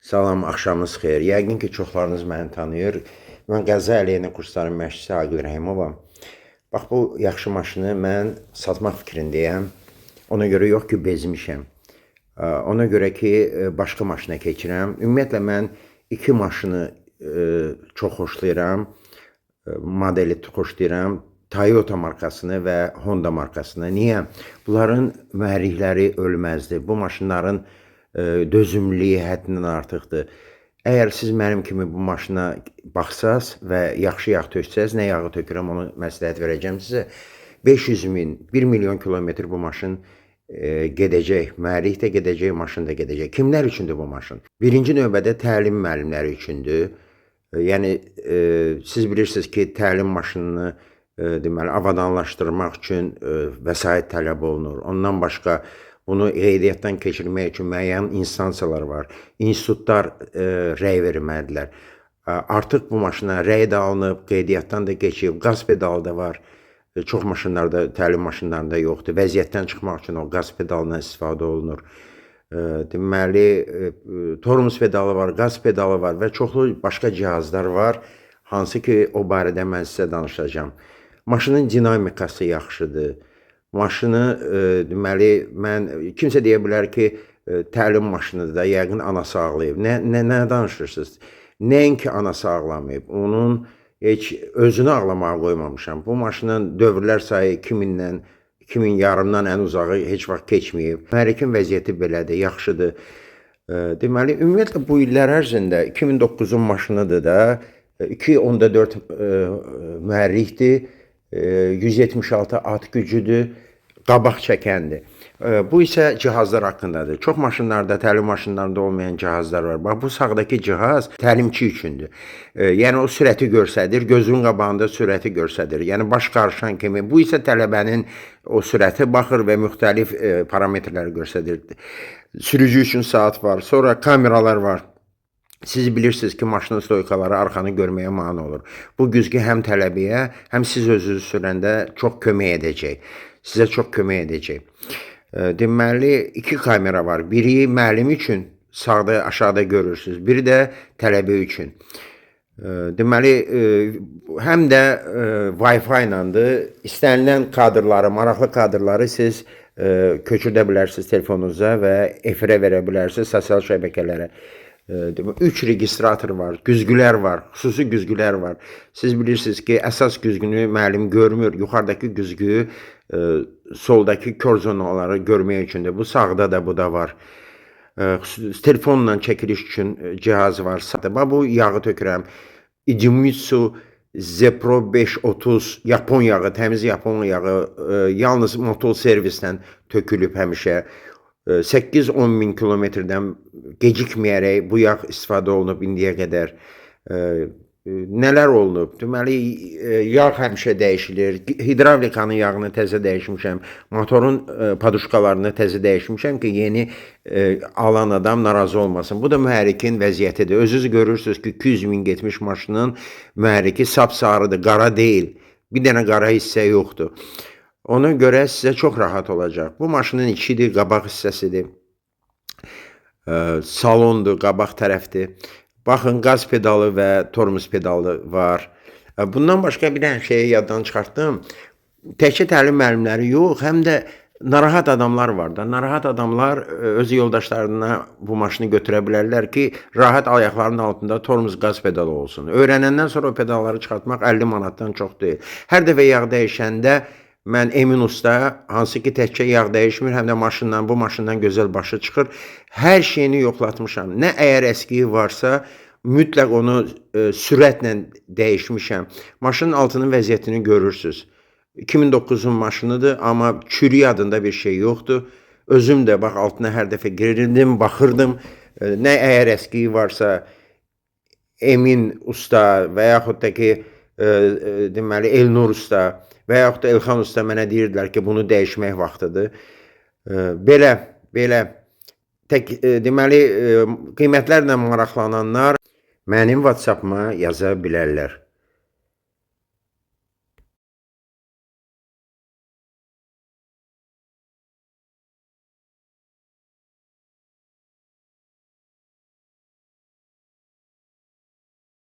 Salam, axşamınız xeyir. Yəqin ki, çoxlarınız məni tanıyır. Mən Qəza əleyhinə kursların məşqçisi Aqil Rəhimovam. Bax, bu yaxşı maşını mən satmaq fikrindəyəm. Ona görə yox ki, bezmişəm. Ona görə ki, başqa maşına keçirəm. Ümumiyyətlə, mən iki maşını çox xoşlayıram. Modeli xoşlayıram. Toyota markasını və Honda markasını. Niyə? Bunların mühərrikləri ölməzdir. Bu maşınların dözümlülüyü həddindən artıqdır. Əgər siz mənim kimi bu maşına baxsaz və yaxşı yağ töksəz, nə yağı tökürəm onu məsləhət verəcəm sizə. 500 min, 1 milyon kilometr bu maşın gedəcək. Mühərrik də gedəcək, maşın da gedəcək. Kimlər üçündür bu maşın? Birinci növbədə təlim müəllimləri üçündür. Yəni, siz bilirsiniz ki, təlim maşınını deməli, avadanlaşdırmaq üçün vəsait tələb olunur. Ondan başqa bunu qeydiyyatdan keçirmək üçün müəyyən instansiyalar var. İnstitutlar rəy verməlidirlər. Artıq bu maşına rəy də alınıb, qeydiyyatdan da keçib, qaz pedalı da var. Çox maşınlarda, təlim maşınlarında yoxdur. Vəziyyətdən çıxmaq üçün o qaz pedalından istifadə olunur. Deməli, tormuz pedalı var, qaz pedalı var və çoxlu başqa cihazlar var. Hansı ki, o barədə mən sizə danışacağım. Maşının dinamikası yaxşıdır. Maşını, deməli, kimsə deyə bilər ki, təlim maşınıdır da, yəqin anası ağlayıb. Nə danışırsınız? Nəinki anası ağlamayıb, onun heç özünü ağlamağa qoymamışam. Bu maşının dövrlər sayı 2000-dən, 2000 yarımdan ən uzağı heç vaxt keçməyib. Mühərrikin vəziyyəti belədir, yaxşıdır. Deməli, ümumiyyətlə bu illər ərzində 2009-un maşınıdır da, 2.4 mühərrikdir, 176 at gücüdür, qabaq çəkəndir. Bu isə cihazlar haqqındadır. Çox maşınlarda, təlim maşınlarında olmayan cihazlar var. Bax, bu sağdakı cihaz təlimçi üçündür. Yəni, o sürəti göstərir, gözün qabağında sürəti göstərir. Yəni, baş qarışan kimi. Bu isə tələbənin o sürəti baxır və müxtəlif parametrləri göstərir. Sürücü üçün saat var, sonra kameralar var. Siz bilirsiniz ki, maşının stoykaları arxanı görməyə mane olur. Bu güzgü həm tələbəyə, həm siz özünüz sürəndə çox kömək edəcək. Sizə çox kömək edəcək. Deməli, iki kamera var. Biri müəllim üçün, sağda, aşağıda görürsünüz. Biri də tələbə üçün. Deməli, həm də Wi-Fi ilədir. İstənilən kadrları, maraqlı kadrları siz köçürdə bilərsiniz telefonunuza və efirə verə bilərsiniz sosial şəbəkələrə. 3 registrator var, güzgülər var, xüsusi güzgülər var. Siz bilirsiniz ki, əsas güzgünü müəllim görmür. Yuxarıdakı güzgü soldakı kör zonaları görmək üçündür. Bu sağda da, bu da var. Telefonla çəkiliş üçün cihaz var. Bu yağı tökürəm. Idemitsu Zepro 530 Yapon yağı, təmiz Yapon yağı yalnız motor servisdən tökülüb həmişə. 8-10 min kilometrdən gecikməyərək bu yağ istifadə olunub indiyə qədər. Nələr olunub? Deməli, yağ həmişə dəyişilir. Hidravlikanın yağını təzə dəyişmişəm. Motorun paduşkalarını təzə dəyişmişəm ki, yeni alan adam narazı olmasın. Bu da mühərrikin vəziyyətidir. Özünüz görürsünüz ki, 200 min getmiş maşının mühərriki sapsarıdır, qara deyil. Bir dənə qara hissə yoxdur. Ona görə sizə çox rahat olacaq. Bu maşının içidir, qabaq hissəsidir. Salondur, qabaq tərəfdir. Baxın, qaz pedalı və tormuz pedalı var. Bundan başqa bir dənə şeyi yaddan çıxartdım. Təkcə təlim müəllimləri yox, həm də narahat adamlar var da. Narahat adamlar öz yoldaşlarına bu maşını götürə bilərlər ki, rahat ayaqlarının altında tormuz qaz pedalı olsun. Öyrənəndən sonra o pedalları çıxartmaq 50 manatdan çox deyil. Hər dəfə yağ dəyişəndə mən Emin Usta, hansı ki təkcə yağ dəyişmir, həm də maşından, bu maşından gözəl başı çıxır. Hər şeyini yoxlatmışam. Nə əgər əskiyi varsa, mütləq onu sürətlə dəyişmişəm. Maşının altının vəziyyətini görürsünüz. 2009-un maşınıdır, amma çürük adında bir şey yoxdur. Özüm də bax, altına hər dəfə girirdim, baxırdım. Nə əgər əskiyi varsa, Emin Usta və yaxud da ki, deməli, Elnur Usta və yaxud da Elxan Usta mənə deyirdilər ki, bunu dəyişmək vaxtıdır. Belə, deməli, qiymətlərlə maraqlananlar mənim WhatsApp-ma yaza bilərlər.